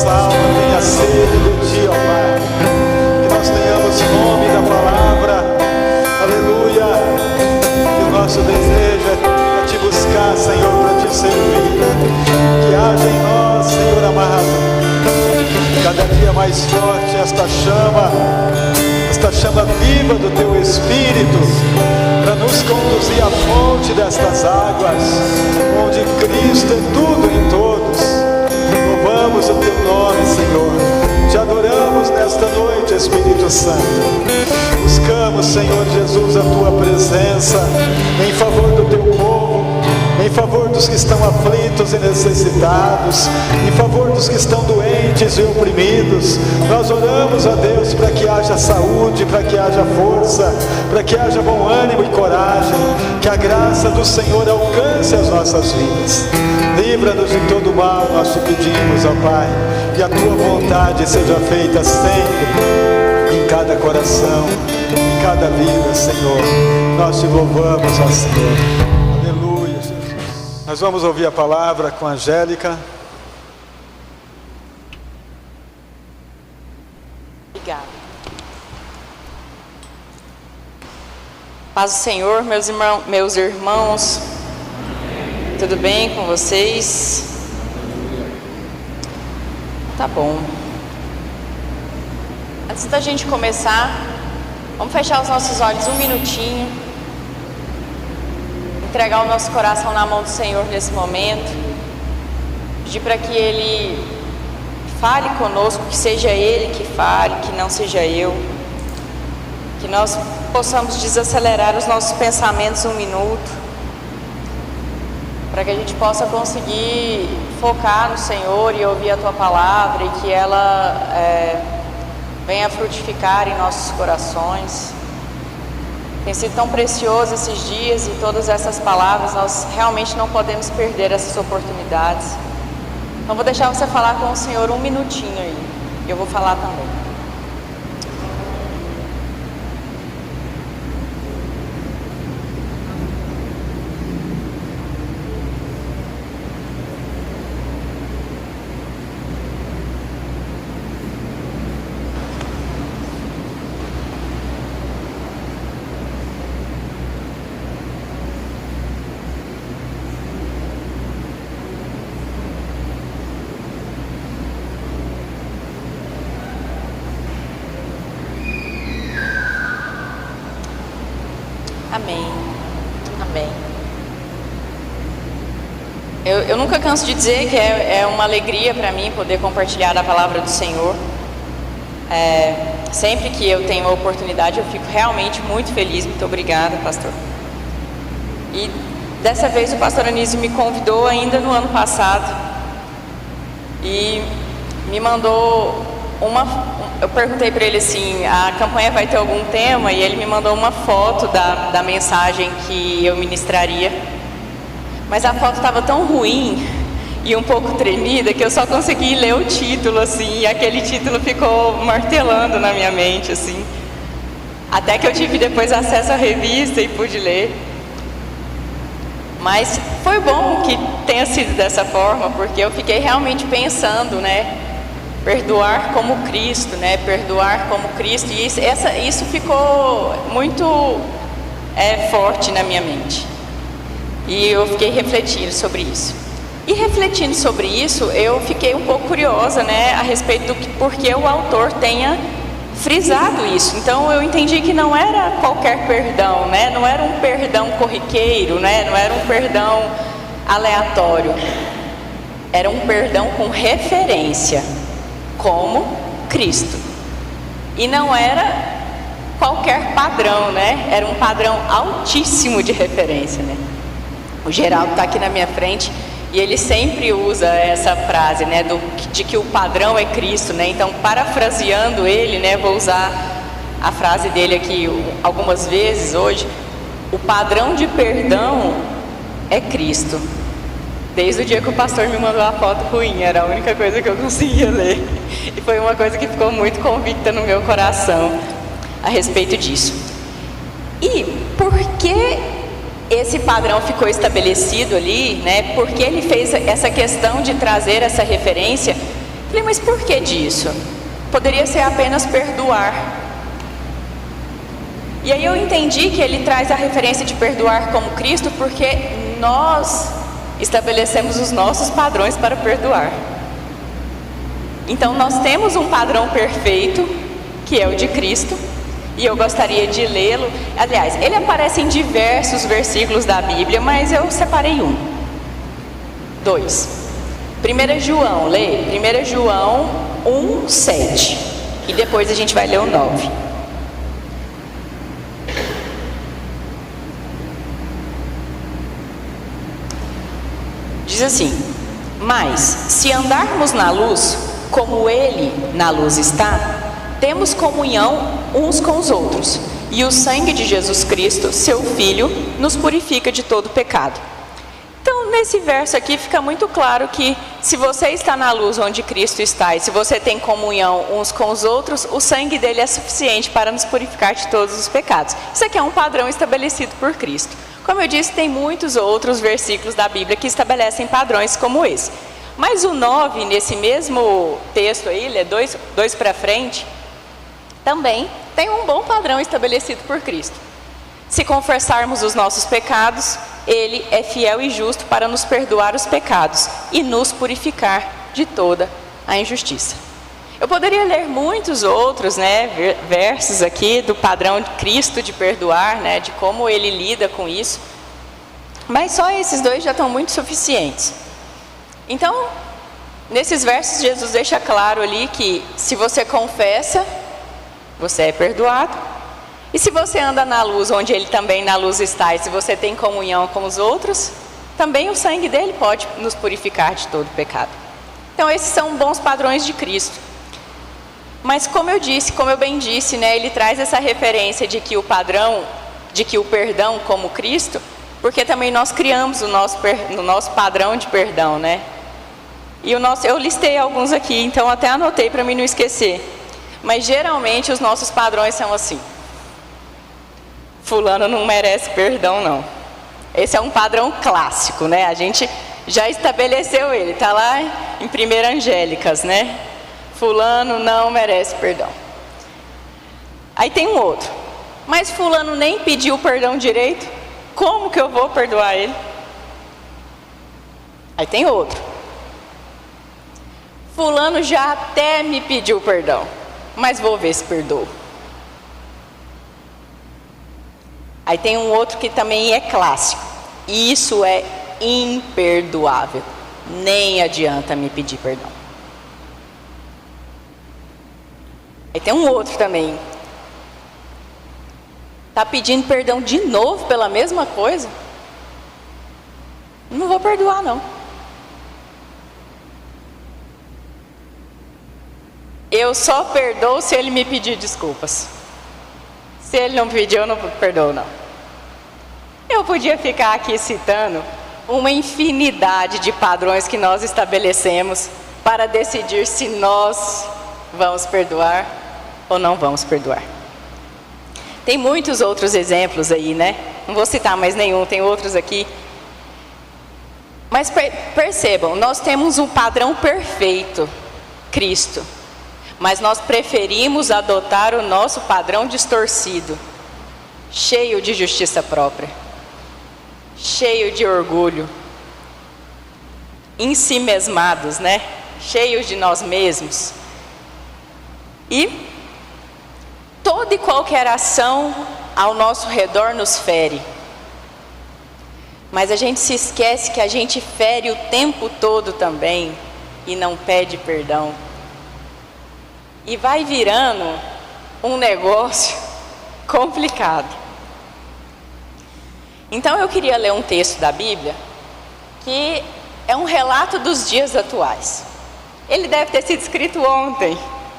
nossa alma tenha sede de Ti, ó Pai. Que nós tenhamos fome da palavra, aleluia. E o nosso desejo é Te buscar, Senhor, para Te servir. Que haja em nós, Senhor amado, cada dia mais forte esta chama viva do Teu Espírito, para nos conduzir à fonte destas águas, onde Cristo é tudo em todos. Louvamos o Teu nome, Senhor. Te adoramos nesta noite, Espírito Santo. Buscamos, Senhor Jesus, a Tua presença em favor do Teu povo, em favor dos que estão aflitos e necessitados, em favor dos que estão doentes e oprimidos. Nós oramos a Deus para que haja saúde, para que haja força, para que haja bom ânimo e coragem, que a graça do Senhor alcance as nossas vidas. Livra-nos de todo mal, nós Te pedimos, ó Pai, e a Tua vontade seja feita sempre, em cada coração, em cada vida, Senhor. Nós Te louvamos, ó Senhor. Nós vamos ouvir a palavra com a Angélica. Obrigada. Paz do Senhor, meus irmãos. Tudo bem com vocês? Tá bom. Antes da gente começar, vamos fechar os nossos olhos um minutinho. Entregar o nosso coração na mão do Senhor nesse momento, pedir para que Ele fale conosco, que seja Ele que fale, que não seja eu, que nós possamos desacelerar os nossos pensamentos um minuto, para que a gente possa conseguir focar no Senhor e ouvir a Tua palavra, e que ela venha frutificar em nossos corações. Tem sido tão precioso esses dias, e todas essas palavras, nós realmente não podemos perder essas oportunidades. Então vou deixar você falar com o Senhor um minutinho aí, eu vou falar também. Amém, amém. Eu nunca canso de dizer que é uma alegria para mim poder compartilhar a palavra do Senhor. Sempre que eu tenho a oportunidade, eu fico realmente muito feliz. Muito obrigada, pastor. E dessa vez o pastor Anísio me convidou ainda no ano passado e me mandou eu perguntei para ele assim, a campanha vai ter algum tema? E ele me mandou uma foto da mensagem que eu ministraria, mas a foto estava tão ruim e um pouco tremida que eu só consegui ler o título assim, e aquele título ficou martelando na minha mente assim, até que eu tive depois acesso à revista e pude ler. Mas foi bom que tenha sido dessa forma, porque eu fiquei realmente pensando, né? Perdoar como Cristo, né? Perdoar como Cristo. E isso ficou muito forte na minha mente. E eu fiquei refletindo sobre isso. E refletindo sobre isso, eu fiquei um pouco curiosa, né? A respeito do por que o autor tenha frisado isso. Então eu entendi que não era qualquer perdão, né? Não era um perdão corriqueiro, né? Não era um perdão aleatório. Era um perdão com referência, como Cristo. E não era qualquer padrão, né? Era um padrão altíssimo de referência, né? O Geraldo está aqui na minha frente e ele sempre usa essa frase, né? De que o padrão é Cristo, né? Então, parafraseando ele, né? Vou usar a frase dele aqui algumas vezes hoje. O padrão de perdão é Cristo. Desde o dia que o pastor me mandou a foto ruim, era a única coisa que eu conseguia ler. E foi uma coisa que ficou muito convicta no meu coração a respeito disso. E por que esse padrão ficou estabelecido ali, né? Porque ele fez essa questão de trazer essa referência, Falei, mas por que disso? Poderia ser apenas perdoar. E aí eu entendi que ele traz a referência de perdoar como Cristo, porque nós estabelecemos os nossos padrões para perdoar. Então nós temos um padrão perfeito, que é o de Cristo, e eu gostaria de lê-lo. Aliás, ele aparece em diversos versículos da Bíblia, mas eu separei 2. 1 João, lê 1 João 1:7, e depois a gente vai ler o 9. Diz assim: mas se andarmos na luz, como Ele na luz está, temos comunhão uns com os outros, e o sangue de Jesus Cristo, seu Filho, nos purifica de todo pecado. Então, nesse verso aqui fica muito claro que se você está na luz onde Cristo está, e se você tem comunhão uns com os outros, o sangue dele é suficiente para nos purificar de todos os pecados. Isso aqui é um padrão estabelecido por Cristo. Como eu disse, tem muitos outros versículos da Bíblia que estabelecem padrões como esse. Mas o 9, nesse mesmo texto aí, ele é 2 para frente, também tem um bom padrão estabelecido por Cristo. Se confessarmos os nossos pecados, Ele é fiel e justo para nos perdoar os pecados e nos purificar de toda a injustiça. Eu poderia ler muitos outros, versos aqui do padrão de Cristo de perdoar, de como Ele lida com isso. Mas só esses 2 já estão muito suficientes. Então, nesses versos, Jesus deixa claro ali que se você confessa, você é perdoado. E se você anda na luz, onde Ele também na luz está, e se você tem comunhão com os outros, também o sangue dele pode nos purificar de todo pecado. Então, esses são bons padrões de Cristo. Mas como eu bem disse, ele traz essa referência de que o perdão como Cristo, porque também nós criamos o nosso padrão de perdão, E eu listei alguns aqui, então até anotei para mim não esquecer. Mas geralmente os nossos padrões são assim: fulano não merece perdão, não. Esse é um padrão clássico, A gente já estabeleceu ele, está lá em 1 Angélicas, Fulano não merece perdão. Aí tem um outro: mas fulano nem pediu perdão direito, como que eu vou perdoar ele? Aí tem outro: fulano já até me pediu perdão, mas vou ver se perdoo. Aí tem um outro que também é clássico: isso é imperdoável, nem adianta me pedir perdão. Aí tem um outro também: está pedindo perdão de novo pela mesma coisa? Não vou perdoar, não. Eu só perdoo se ele me pedir desculpas. Se ele não pedir, eu não perdoo, não. Eu podia ficar aqui citando uma infinidade de padrões que nós estabelecemos para decidir se nós vamos perdoar ou não vamos perdoar. Tem muitos outros exemplos aí, Não vou citar mais nenhum, tem outros aqui. Mas percebam, nós temos um padrão perfeito, Cristo. Mas nós preferimos adotar o nosso padrão distorcido, cheio de justiça própria, cheio de orgulho, em si mesmados, cheios de nós mesmos. E toda e qualquer ação ao nosso redor nos fere. Mas a gente se esquece que a gente fere o tempo todo também e não pede perdão. E vai virando um negócio complicado. Então eu queria ler um texto da Bíblia que é um relato dos dias atuais. Ele deve ter sido escrito ontem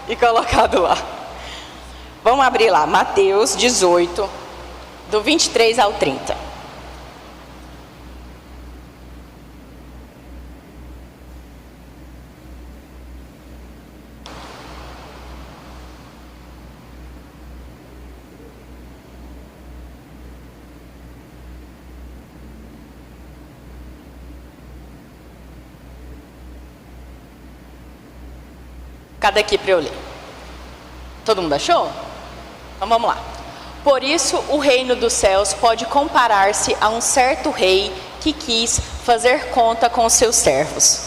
e colocado lá. Vamos abrir lá, Mateus 18, do 23 ao 30. ficar daqui para eu ler. Todo mundo achou? Então vamos lá. Por isso o reino dos céus pode comparar-se a um certo rei que quis fazer conta com seus servos.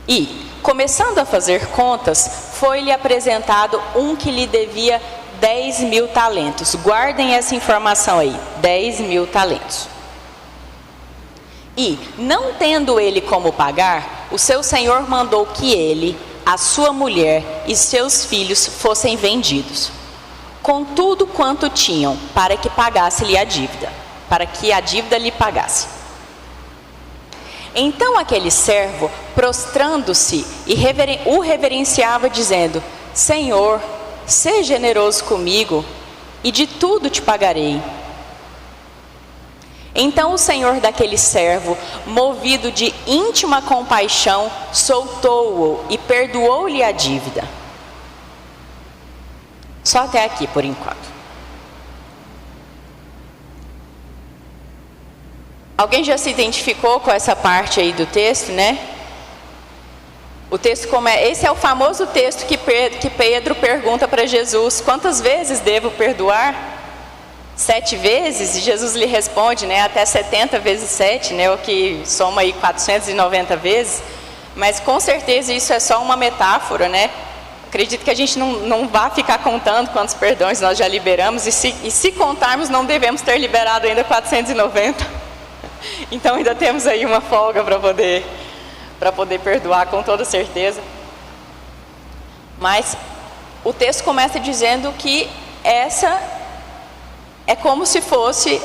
E, começando a fazer contas, foi-lhe apresentado um que lhe devia 10.000 talentos. Guardem essa informação aí, 10.000 talentos. E, não tendo ele como pagar, o seu senhor mandou que ele, a sua mulher e seus filhos fossem vendidos, com tudo quanto tinham, para que pagasse-lhe a dívida, para que a dívida lhe pagasse. Então aquele servo, prostrando-se, o reverenciava, dizendo: Senhor, seja generoso comigo, e de tudo te pagarei. Então o senhor daquele servo, movido de íntima compaixão, soltou-o e perdoou-lhe a dívida. Só até aqui por enquanto. Alguém já se identificou com essa parte aí do texto, né? O texto esse é o famoso texto que Pedro pergunta para Jesus: quantas vezes devo perdoar? 7 vezes? E Jesus lhe responde, né? Até 70 vezes 7, né? O que soma aí 490 vezes. Mas com certeza isso é só uma metáfora, né? Acredito que a gente não vai ficar contando quantos perdões nós já liberamos. E se contarmos, não devemos ter liberado ainda 490. Então ainda temos aí uma folga para poder perdoar com toda certeza. Mas o texto começa dizendo que essa é como se fosse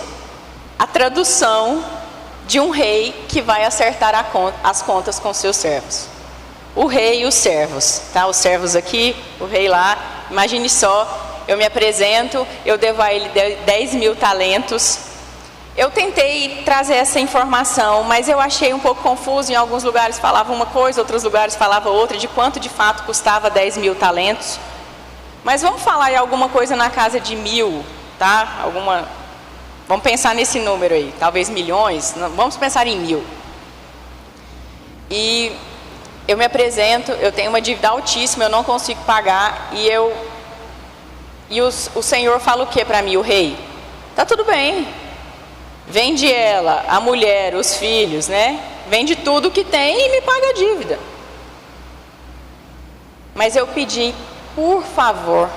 a tradução de um rei que vai acertar as contas com seus servos. O rei e os servos, tá? Os servos aqui, o rei lá. Imagine só, eu me apresento, eu devo a ele 10.000 talentos. Eu tentei trazer essa informação, mas eu achei um pouco confuso. Em alguns lugares falava uma coisa, outros lugares falava outra, de quanto de fato custava 10.000 talentos. Mas vamos falar em alguma coisa na casa de 1.000, tá? Vamos pensar nesse número aí, talvez milhões, vamos pensar em 1.000. E eu me apresento, eu tenho uma dívida altíssima, eu não consigo pagar, e o Senhor fala o que para mim, o rei? Tá tudo bem, vende ela, a mulher, os filhos, né? Vende tudo que tem e me paga a dívida. Mas eu pedi, por favor.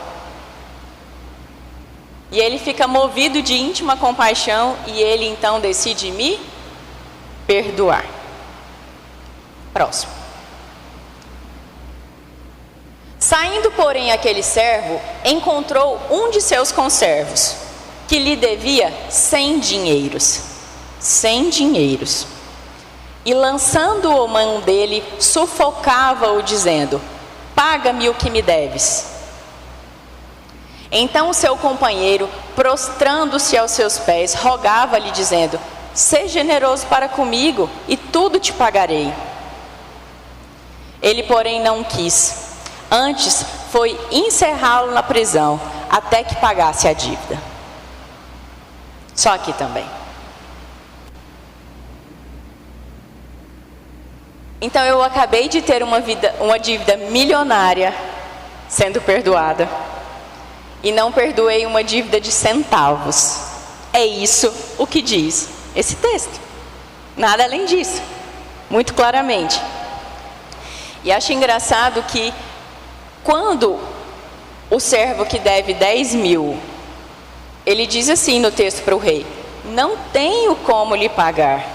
E ele fica movido de íntima compaixão e ele então decide me perdoar. Próximo. Saindo, porém, aquele servo, encontrou um de seus conservos, que lhe devia 100 dinheiros. 100 dinheiros. E lançando-o à mão dele, sufocava-o, dizendo: paga-me o que me deves. Então o seu companheiro, prostrando-se aos seus pés, rogava-lhe, dizendo: seja generoso para comigo, e tudo te pagarei. Ele, porém, não quis. Antes foi encerrá-lo na prisão, até que pagasse a dívida. Só aqui também. Então eu acabei de ter uma dívida milionária sendo perdoada. E não perdoei uma dívida de centavos. É isso o que diz esse texto. Nada além disso. Muito claramente. E acho engraçado que quando o servo que deve 10.000, ele diz assim no texto para o rei: não tenho como lhe pagar.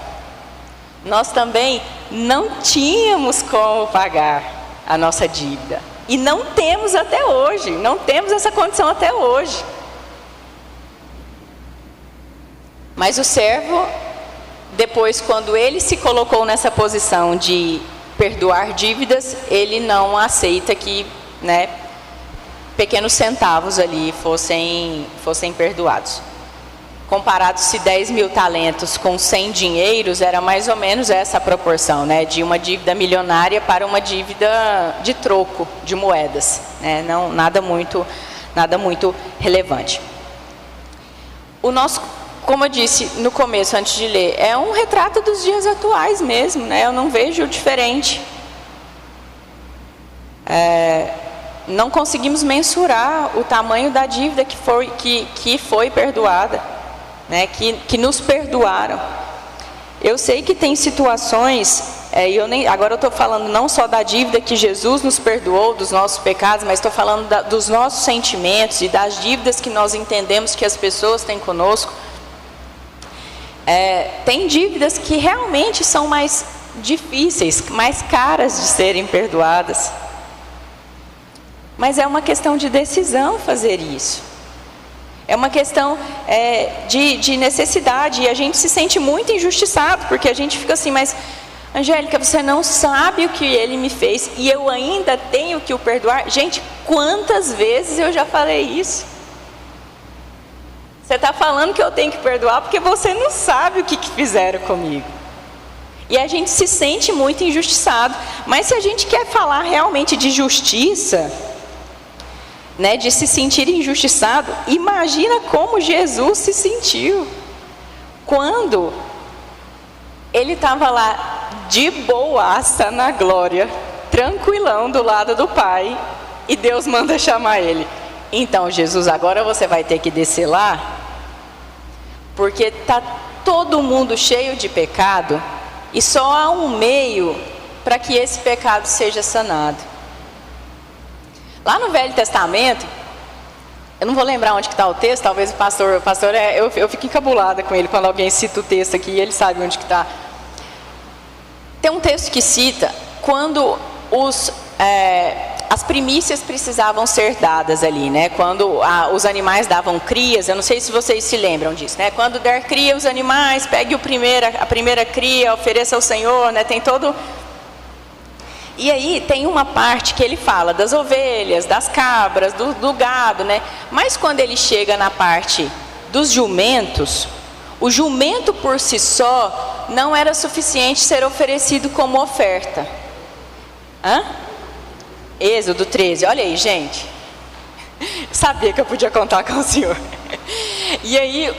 Nós também não tínhamos como pagar a nossa dívida. E não temos até hoje, não temos essa condição até hoje. Mas o servo, depois, quando ele se colocou nessa posição de perdoar dívidas, ele não aceita que, né, pequenos centavos ali fossem perdoados. Comparado-se 10.000 talentos com 100 dinheiros, era mais ou menos essa proporção, né? De uma dívida milionária para uma dívida de troco, de moedas, né? Não, nada muito relevante. O nosso, como eu disse no começo, antes de ler, é um retrato dos dias atuais mesmo, né? Eu não vejo diferente. não conseguimos mensurar o tamanho da dívida que foi perdoada, né? que nos perdoaram. Eu sei que tem situações, agora eu estou falando não só da dívida que Jesus nos perdoou, dos nossos pecados, mas estou falando dos nossos sentimentos e das dívidas que nós entendemos que as pessoas têm conosco. Tem dívidas que realmente são mais difíceis, mais caras de serem perdoadas. Mas é uma questão de decisão fazer isso. É uma questão de necessidade. E a gente se sente muito injustiçado, porque a gente fica assim, mas Angélica, você não sabe o que ele me fez e eu ainda tenho que o perdoar? Gente, quantas vezes eu já falei isso? Você está falando que eu tenho que perdoar porque você não sabe o que fizeram comigo. E a gente se sente muito injustiçado. Mas se a gente quer falar realmente de justiça, né, de se sentir injustiçado, imagina como Jesus se sentiu quando ele estava lá de boaça na glória, tranquilão do lado do Pai, e Deus manda chamar ele. Então, Jesus, agora você vai ter que descer lá, porque está todo mundo cheio de pecado e só há um meio para que esse pecado seja sanado. Lá no Velho Testamento, eu não vou lembrar onde que está o texto, talvez o pastor eu fico encabulada com ele quando alguém cita o texto aqui e ele sabe onde que está. Tem um texto que cita quando as primícias precisavam ser dadas ali, né? Quando os animais davam crias, eu não sei se vocês se lembram disso, né? Quando der cria os animais, pegue a primeira cria, ofereça ao Senhor, né? Tem todo... E aí tem uma parte que ele fala das ovelhas, das cabras, do gado, né? Mas quando ele chega na parte dos jumentos, o jumento por si só não era suficiente ser oferecido como oferta. Êxodo 13, olha aí, gente. Sabia que eu podia contar com o senhor. E aí,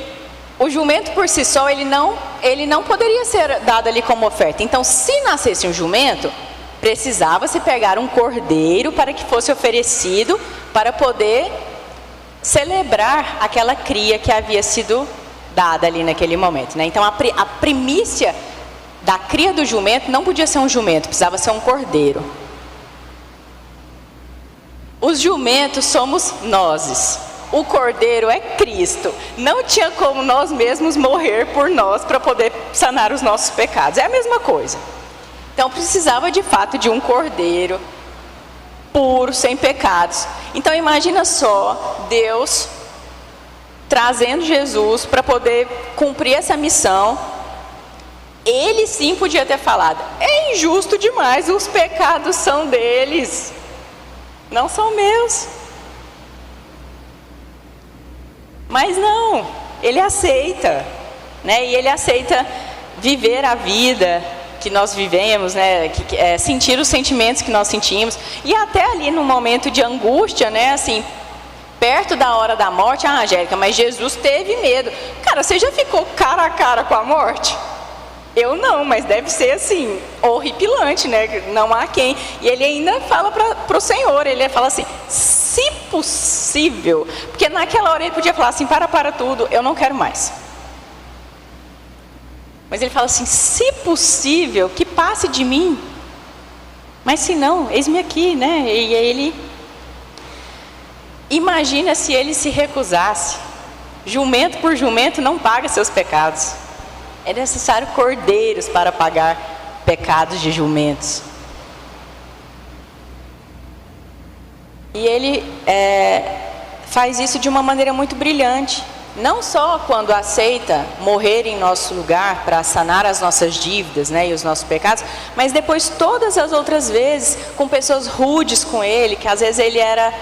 o jumento por si só, ele não poderia ser dado ali como oferta. Então, se nascesse um jumento, precisava se pegar um cordeiro para que fosse oferecido para poder celebrar aquela cria que havia sido dada ali naquele momento, né? Então a primícia da cria do jumento não podia ser um jumento, precisava ser um cordeiro. Os jumentos somos nós, o cordeiro é Cristo. Não tinha como nós mesmos morrer por nós para poder sanar os nossos pecados, é a mesma coisa. Então precisava de fato de um cordeiro puro, sem pecados. Então imagina só, Deus trazendo Jesus para poder cumprir essa missão. Ele sim podia ter falado, é injusto demais, os pecados são deles, não são meus. Mas não, ele aceita, né? E ele aceita viver a vida que nós vivemos, né? Sentir os sentimentos que nós sentimos. E até ali no momento de angústia, né? Assim, perto da hora da morte, Angélica, mas Jesus teve medo. Cara, você já ficou cara a cara com a morte? Eu não, mas deve ser assim, horripilante, né? Não há quem. E ele ainda fala para o Senhor, ele fala assim, se possível, porque naquela hora ele podia falar assim, para tudo, eu não quero mais. Mas ele fala assim, se possível, que passe de mim. Mas se não, eis-me aqui, né? E aí ele... Imagina se ele se recusasse. Jumento por jumento não paga seus pecados. É necessário cordeiros para pagar pecados de jumentos. E ele faz isso de uma maneira muito brilhante. Não só quando aceita morrer em nosso lugar para sanar as nossas dívidas, né, e os nossos pecados, mas depois todas as outras vezes com pessoas rudes com ele, que às vezes ele era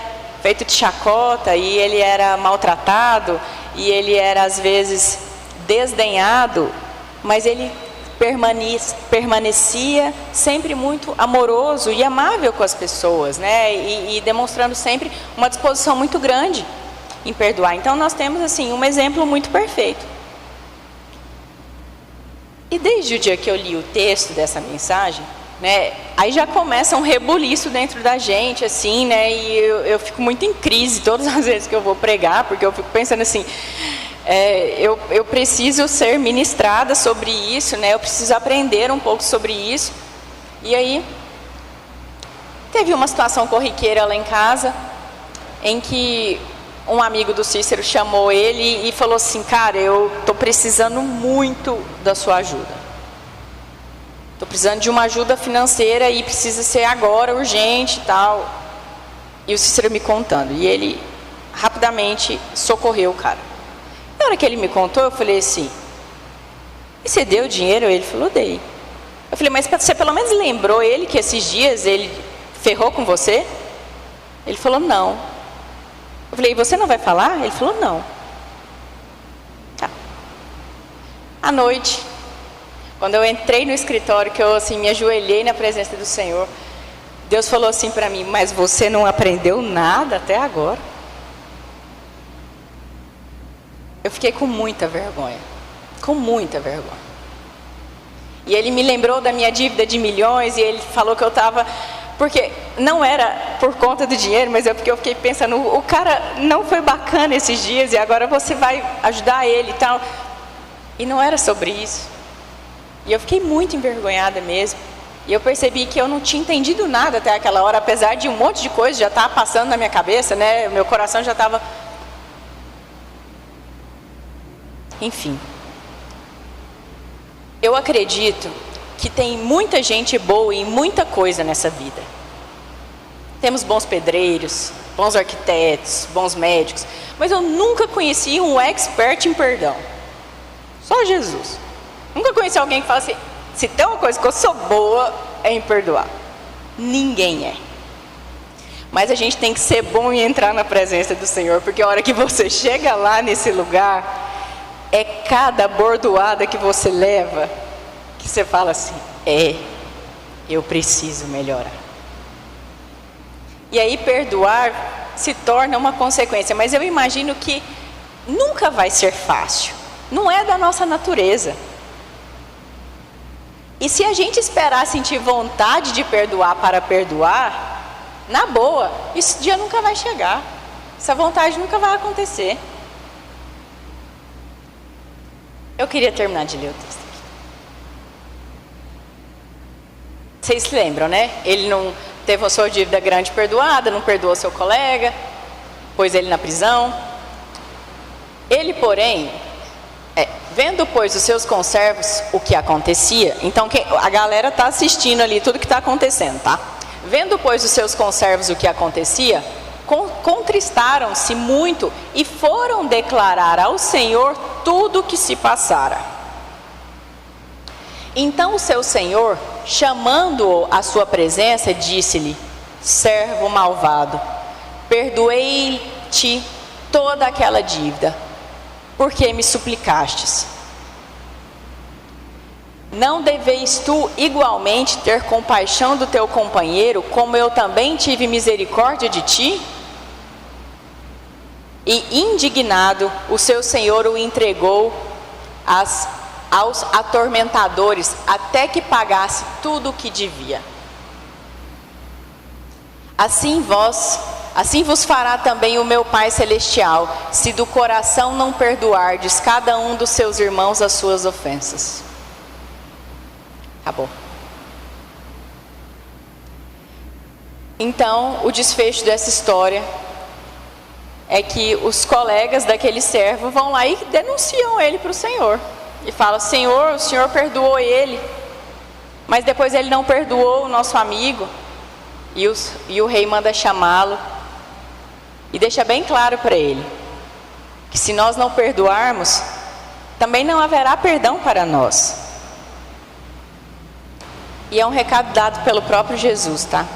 feito de chacota e ele era maltratado e ele era às vezes desdenhado, mas ele permanecia sempre muito amoroso e amável com as pessoas, né, e demonstrando sempre uma disposição muito grande em perdoar. Então nós temos assim um exemplo muito perfeito. E desde o dia que eu li o texto dessa mensagem, né? Aí já começa um rebuliço dentro da gente, assim, né? E eu fico muito em crise todas as vezes que eu vou pregar, porque eu fico pensando assim, eu preciso ser ministrada sobre isso, né? Eu preciso aprender um pouco sobre isso. E aí, teve uma situação corriqueira lá em casa, em que um amigo do Cícero chamou ele e falou assim, cara, eu estou precisando muito da sua ajuda. Estou precisando de uma ajuda financeira e precisa ser agora, urgente e tal. E o Cícero me contando. E ele rapidamente socorreu o cara. Na hora que ele me contou, eu falei assim, e você deu dinheiro? Ele falou, dei. Eu falei, mas você pelo menos lembrou ele que esses dias ele ferrou com você? Ele falou, não. Eu falei, e você não vai falar? Ele falou, não. Tá. À noite, quando eu entrei no escritório, que eu assim, me ajoelhei na presença do Senhor, Deus falou assim para mim, mas você não aprendeu nada até agora? Eu fiquei com muita vergonha. Com muita vergonha. E ele me lembrou da minha dívida de milhões, e ele falou que eu estava... Porque não era por conta do dinheiro, mas é porque eu fiquei pensando, o cara não foi bacana esses dias, e agora você vai ajudar ele e tal. E não era sobre isso. E eu fiquei muito envergonhada mesmo. E eu percebi que eu não tinha entendido nada até aquela hora, apesar de um monte de coisa já estar passando na minha cabeça, né? Meu coração já estava... Enfim. Eu acredito que tem muita gente boa em muita coisa nessa vida. Temos bons pedreiros, bons arquitetos, bons médicos, mas eu nunca conheci um expert em perdão. Só Jesus. Nunca conheci alguém que fala assim, se tem uma coisa que eu sou boa, é em perdoar. Ninguém é. Mas a gente tem que ser bom em entrar na presença do Senhor, porque a hora que você chega lá nesse lugar, é cada bordoada que você leva, que você fala assim, eu preciso melhorar. E aí perdoar se torna uma consequência, mas eu imagino que nunca vai ser fácil. Não é da nossa natureza. E se a gente esperar sentir vontade de perdoar para perdoar, na boa, esse dia nunca vai chegar. Essa vontade nunca vai acontecer. Eu queria terminar de ler o texto aqui. Vocês se lembram, né? Ele não teve a sua dívida grande perdoada, não perdoou seu colega, pôs ele na prisão. Ele, porém... vendo, pois, os seus conservos o que acontecia, então a galera está assistindo ali tudo que está acontecendo, tá? Vendo, pois, os seus conservos o que acontecia, contristaram-se muito e foram declarar ao Senhor tudo o que se passara. Então o seu senhor, chamando-o à sua presença, disse-lhe, servo malvado, perdoei-te toda aquela dívida, porque me suplicastes. Não deveis tu igualmente ter compaixão do teu companheiro, como eu também tive misericórdia de ti? E indignado, o seu senhor o entregou aos atormentadores, até que pagasse tudo o que devia. Assim vos fará também o meu Pai Celestial, se do coração não perdoardes cada um dos seus irmãos as suas ofensas. Acabou. Então, o desfecho dessa história é que os colegas daquele servo vão lá e denunciam ele para o Senhor. E falam, Senhor, o Senhor perdoou ele, mas depois ele não perdoou o nosso amigo. E o rei manda chamá-lo e deixa bem claro para ele que se nós não perdoarmos, também não haverá perdão para nós. E é um recado dado pelo próprio Jesus, tá?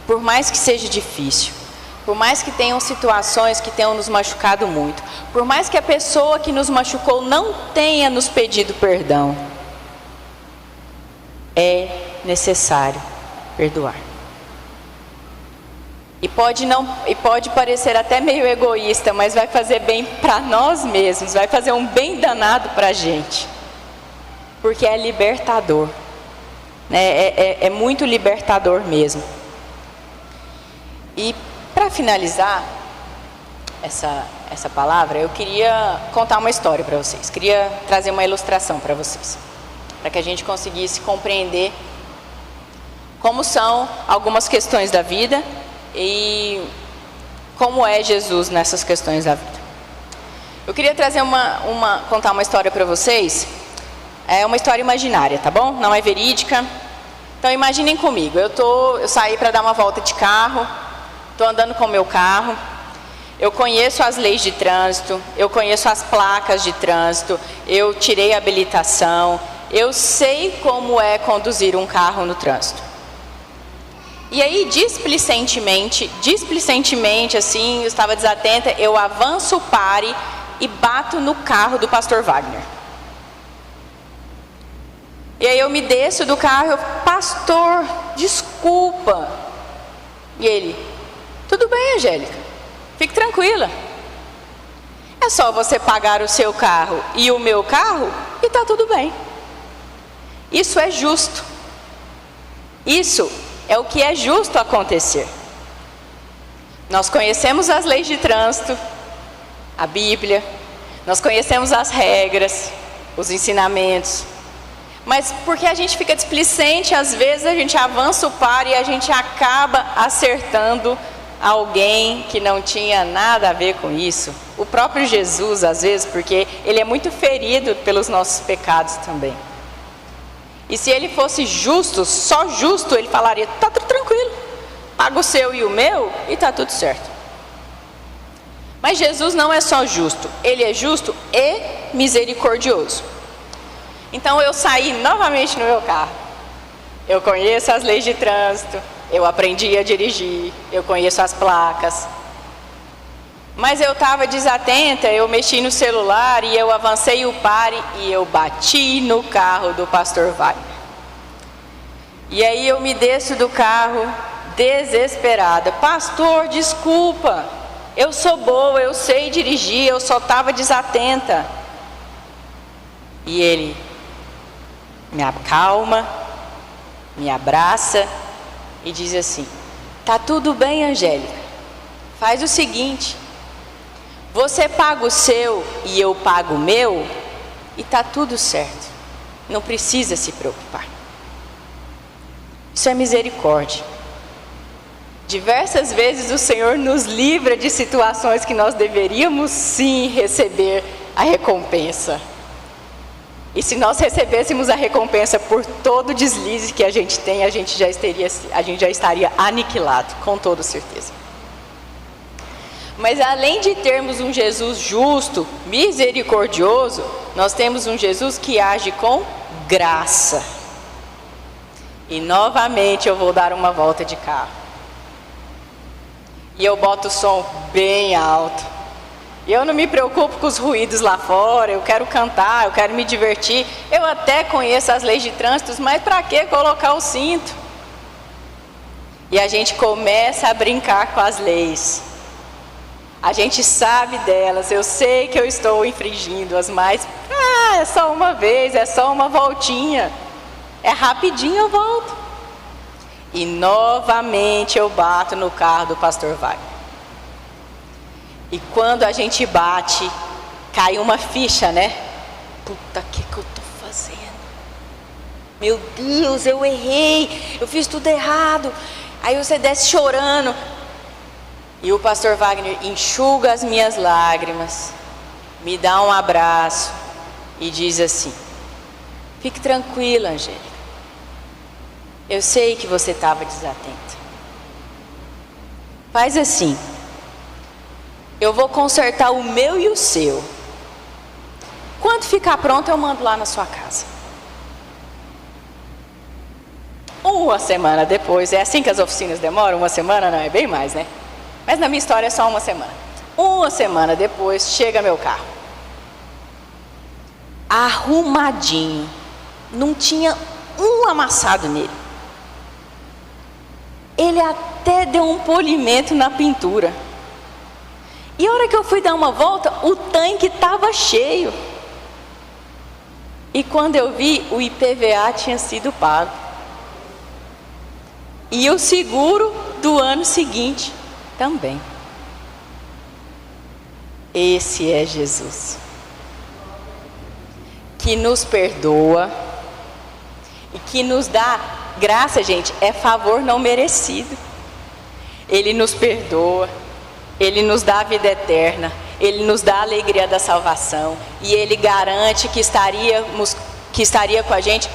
Por mais que seja difícil, por mais que tenham situações que tenham nos machucado muito, por mais que a pessoa que nos machucou não tenha nos pedido perdão, é necessário perdoar. E pode parecer até meio egoísta, mas vai fazer bem para nós mesmos, vai fazer um bem danado para a gente, porque é libertador. né? É muito libertador mesmo. E para finalizar essa palavra, eu queria contar uma história para vocês. Queria trazer uma ilustração para vocês, para que a gente conseguisse compreender como são algumas questões da vida e como é Jesus nessas questões da vida. Eu queria trazer contar uma história para vocês. É uma história imaginária, tá bom? Não é verídica. Então imaginem comigo, eu saí para dar uma volta de carro, estou andando com o meu carro, eu conheço as leis de trânsito, eu conheço as placas de trânsito, eu tirei a habilitação, eu sei como é conduzir um carro no trânsito. E aí, displicentemente assim, eu estava desatenta, eu avanço o pare e bato no carro do pastor Wagner. E aí eu me desço do carro, eu, pastor, desculpa. E ele, tudo bem, Angélica, fique tranquila. É só você pagar o seu carro e o meu carro e está tudo bem. Isso é justo. Isso é o que é justo acontecer. Nós conhecemos as leis de trânsito, a Bíblia, nós conhecemos as regras, os ensinamentos, mas porque a gente fica displicente, às vezes a gente avança o par e a gente acaba acertando alguém que não tinha nada a ver com isso. O próprio Jesus, às vezes, porque ele é muito ferido pelos nossos pecados também. E se ele fosse justo, só justo, ele falaria, está tudo tranquilo, paga o seu e o meu e está tudo certo. Mas Jesus não é só justo, ele é justo e misericordioso. Então eu saí novamente no meu carro. Eu conheço as leis de trânsito, eu aprendi a dirigir, eu conheço as placas. Mas eu estava desatenta, eu mexi no celular e eu avancei o pare e eu bati no carro do pastor Wagner. E aí eu me desço do carro desesperada. Pastor, desculpa, eu sou boa, eu sei dirigir, eu só estava desatenta. E ele me acalma, me abraça e diz assim, tá tudo bem, Angélica, faz o seguinte, você paga o seu e eu pago o meu e tá tudo certo, não precisa se preocupar. Isso é misericórdia. Diversas vezes o Senhor nos livra de situações que nós deveríamos sim receber a recompensa. E se nós recebêssemos a recompensa por todo deslize que a gente tem, a gente já estaria aniquilado, com toda certeza. Mas além de termos um Jesus justo, misericordioso, nós temos um Jesus que age com graça. E novamente eu vou dar uma volta de carro. E eu boto o som bem alto. E eu não me preocupo com os ruídos lá fora, eu quero cantar, eu quero me divertir. Eu até conheço as leis de trânsito, mas para que colocar o cinto? E a gente começa a brincar com as leis. A gente sabe delas, eu sei que eu estou infringindo-as, mas é só uma vez, é só uma voltinha. É rapidinho eu volto. E novamente eu bato no carro do pastor Wagner. E quando a gente bate, cai uma ficha, né? Puta, que eu tô fazendo? Meu Deus, eu errei, eu fiz tudo errado. Aí você desce chorando. E o pastor Wagner enxuga as minhas lágrimas, me dá um abraço e diz assim, fique tranquila, Angélica. Eu sei que você estava desatenta. Faz assim. Eu vou consertar o meu e o seu. Quando ficar pronto, eu mando lá na sua casa. Uma semana depois, é assim que as oficinas demoram? Uma semana? Não, é bem mais, né? Mas na minha história é só uma semana. Uma semana depois, chega meu carro. Arrumadinho. Não tinha um amassado nele. Ele até deu um polimento na pintura. E a hora que eu fui dar uma volta, o tanque estava cheio. E quando eu vi, o IPVA tinha sido pago. e o seguro do ano seguinte também. Esse é Jesus, que nos perdoa e que nos dá graça, gente, é favor não merecido. Ele nos perdoa, Ele nos dá a vida eterna, Ele nos dá a alegria da salvação, e Ele garante que estaria com a gente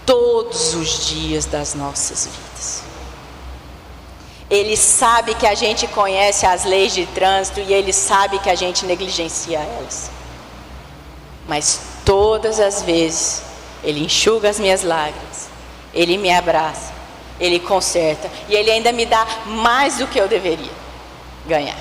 todos os dias das nossas vidas. Ele sabe que a gente conhece as leis de trânsito e Ele sabe que a gente negligencia elas. Mas todas as vezes Ele enxuga as minhas lágrimas, Ele me abraça, Ele conserta e Ele ainda me dá mais do que eu deveria ganhar.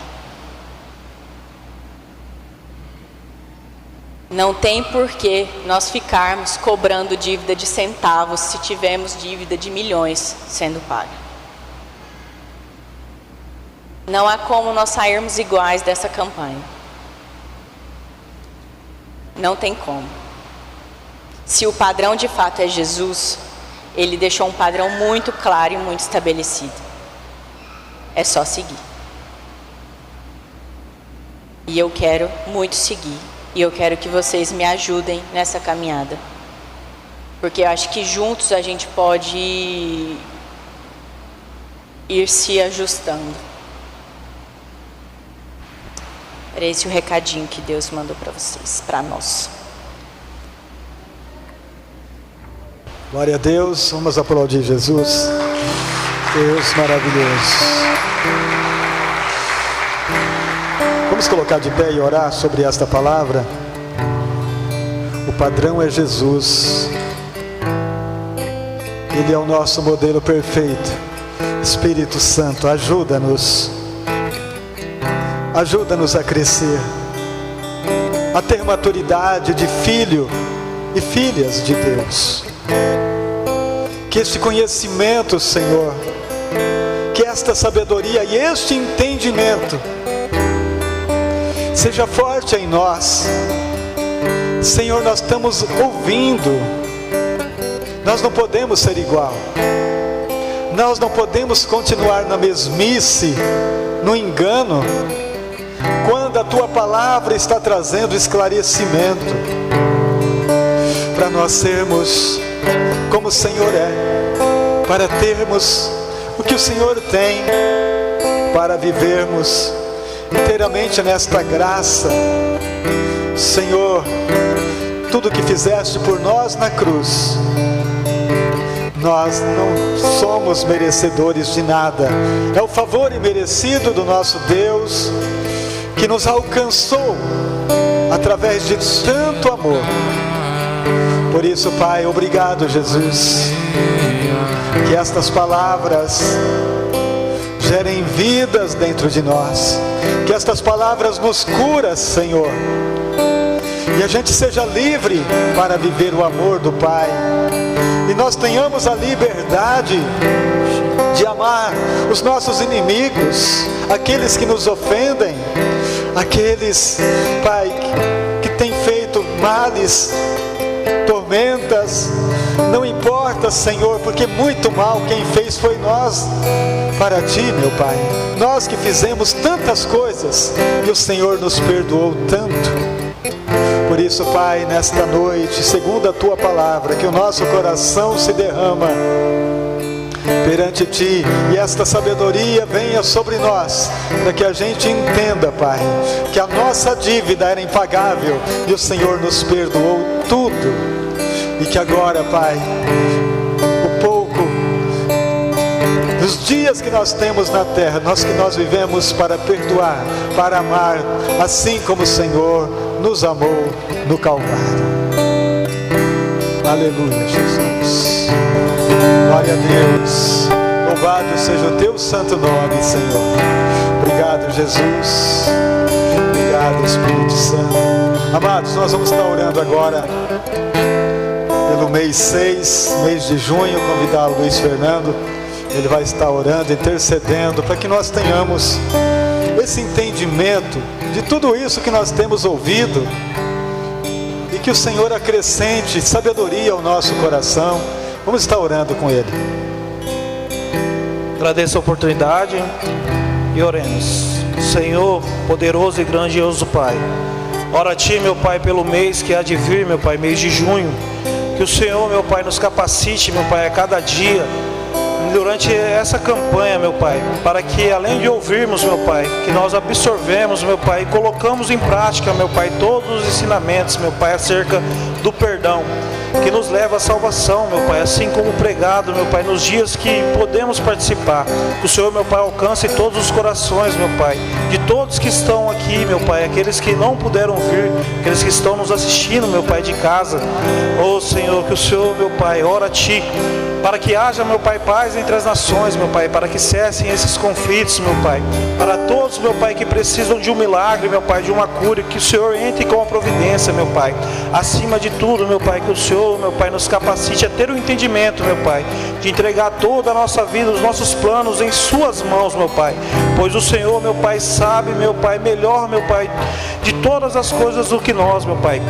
Não tem porquê nós ficarmos cobrando dívida de centavos se tivermos dívida de milhões sendo paga. Não há como nós sairmos iguais dessa campanha. Não tem como. Se o padrão de fato é Jesus, Ele deixou um padrão muito claro e muito estabelecido. É só seguir. E eu quero muito seguir. E eu quero que vocês me ajudem nessa caminhada. Porque eu acho que juntos a gente pode ir se ajustando. Era esse o recadinho que Deus mandou para vocês, para nós. Glória a Deus, vamos aplaudir Jesus. Deus maravilhoso. Vamos colocar de pé e orar sobre esta palavra. O padrão é Jesus. Ele é o nosso modelo perfeito. Espírito Santo, ajuda-nos. Ajuda-nos a crescer, a ter maturidade de filho e filhas de Deus. Que este conhecimento, Senhor, que esta sabedoria e este entendimento seja forte em nós. Senhor, nós estamos ouvindo, nós não podemos ser igual, nós não podemos continuar na mesmice, no engano, quando a Tua palavra está trazendo esclarecimento, para nós sermos como o Senhor é, para termos o que o Senhor tem, para vivermos inteiramente nesta graça. Senhor, tudo que fizeste por nós na cruz, nós não somos merecedores de nada, é o favor imerecido do nosso Deus, que nos alcançou através de tanto amor. Por isso, Pai, obrigado, Jesus, que estas palavras gerem vidas dentro de nós, que estas palavras nos curam, Senhor, e a gente seja livre para viver o amor do Pai, e nós tenhamos a liberdade de amar os nossos inimigos, aqueles que nos ofendem, aqueles, Pai, que têm feito males, tormentas. Não importa, Senhor, porque muito mal quem fez foi nós para Ti, meu Pai. Nós que fizemos tantas coisas e o Senhor nos perdoou tanto. Por isso, Pai, nesta noite, segundo a Tua palavra, que o nosso coração se derrama perante Ti, e esta sabedoria venha sobre nós, para que a gente entenda, Pai, que a nossa dívida era impagável e o Senhor nos perdoou tudo, e que agora, Pai, o pouco dos dias que nós temos na terra, que nós vivemos para perdoar, para amar, assim como o Senhor nos amou no Calvário. Aleluia, Jesus. Glória a Deus. Louvado seja o Teu santo nome, Senhor. Obrigado, Jesus. Obrigado, Espírito Santo. Amados, nós vamos estar orando agora pelo mês 6, mês de junho. Convidar o Luiz Fernando. Ele vai estar orando, intercedendo, para que nós tenhamos esse entendimento de tudo isso que nós temos ouvido, e que o Senhor acrescente sabedoria ao nosso coração. Vamos estar orando com Ele. Agradeço a oportunidade e oremos. Senhor, poderoso e grandioso Pai, ora a Ti, meu Pai, pelo mês que há de vir, meu Pai, mês de junho. Que o Senhor, meu Pai, nos capacite, meu Pai, a cada dia, durante essa campanha, meu Pai, para que além de ouvirmos, meu Pai, que nós absorvemos, meu Pai, e colocamos em prática, meu Pai, todos os ensinamentos, meu Pai, acerca do perdão, que nos leva à salvação, meu Pai, assim como pregado, meu Pai, nos dias que podemos participar. Que o Senhor, meu Pai, alcance todos os corações, meu Pai, de todos que estão aqui, meu Pai, aqueles que não puderam vir, aqueles que estão nos assistindo, meu Pai, de casa. Oh Senhor, que o Senhor, meu Pai, ora a Ti, para que haja, meu Pai, paz entre as nações, meu Pai, para que cessem esses conflitos, meu Pai, para todos, meu Pai, que precisam de um milagre, meu Pai, de uma cura, que o Senhor entre com a providência, meu Pai. Acima de tudo, meu Pai, que o Senhor, meu Pai, nos capacite a ter o entendimento, meu Pai, de entregar toda a nossa vida, os nossos planos em Suas mãos, meu Pai, pois o Senhor, meu Pai, sabe, meu Pai, melhor, meu Pai, de todas as coisas do que nós, meu Pai.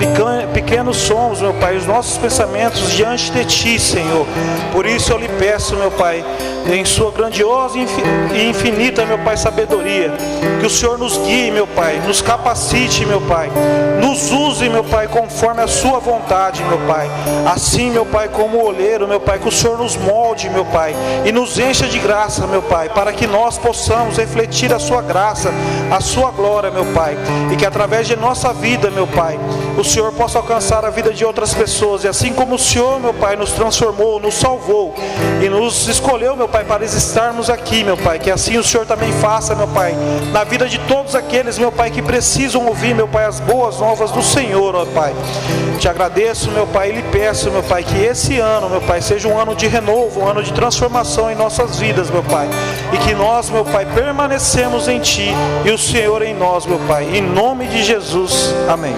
Pequenos somos, meu Pai, os nossos pensamentos diante de Ti, Senhor. Por isso eu lhe peço, meu Pai, em Sua grandiosa e infinita, meu Pai, sabedoria, que o Senhor nos guie, meu Pai, nos capacite, meu Pai, nos use, meu Pai, conforme a Sua vontade, meu Pai. Assim, meu Pai, como olheiro, meu Pai, que o Senhor nos molde, meu Pai, e nos encha de graça, meu Pai, para que nós possamos refletir a Sua graça, a Sua glória, meu Pai, e que através de nossa vida, meu Pai, o Senhor possa alcançar a vida de outras pessoas, e assim como o Senhor, meu Pai, nos transformou, nos salvou e nos escolheu, meu Pai, para estarmos aqui, meu Pai, que assim o Senhor também faça, meu Pai, na vida de todos aqueles, meu Pai, que precisam ouvir, meu Pai, as boas novas do Senhor, ó Pai. Te agradeço, meu Pai, e lhe peço, meu Pai, que esse ano, meu Pai, seja um ano de renovo, um ano de transformação em nossas vidas, meu Pai, e que nós, meu Pai, permanecemos em Ti e o Senhor em nós, meu Pai, em nome de Jesus, amém.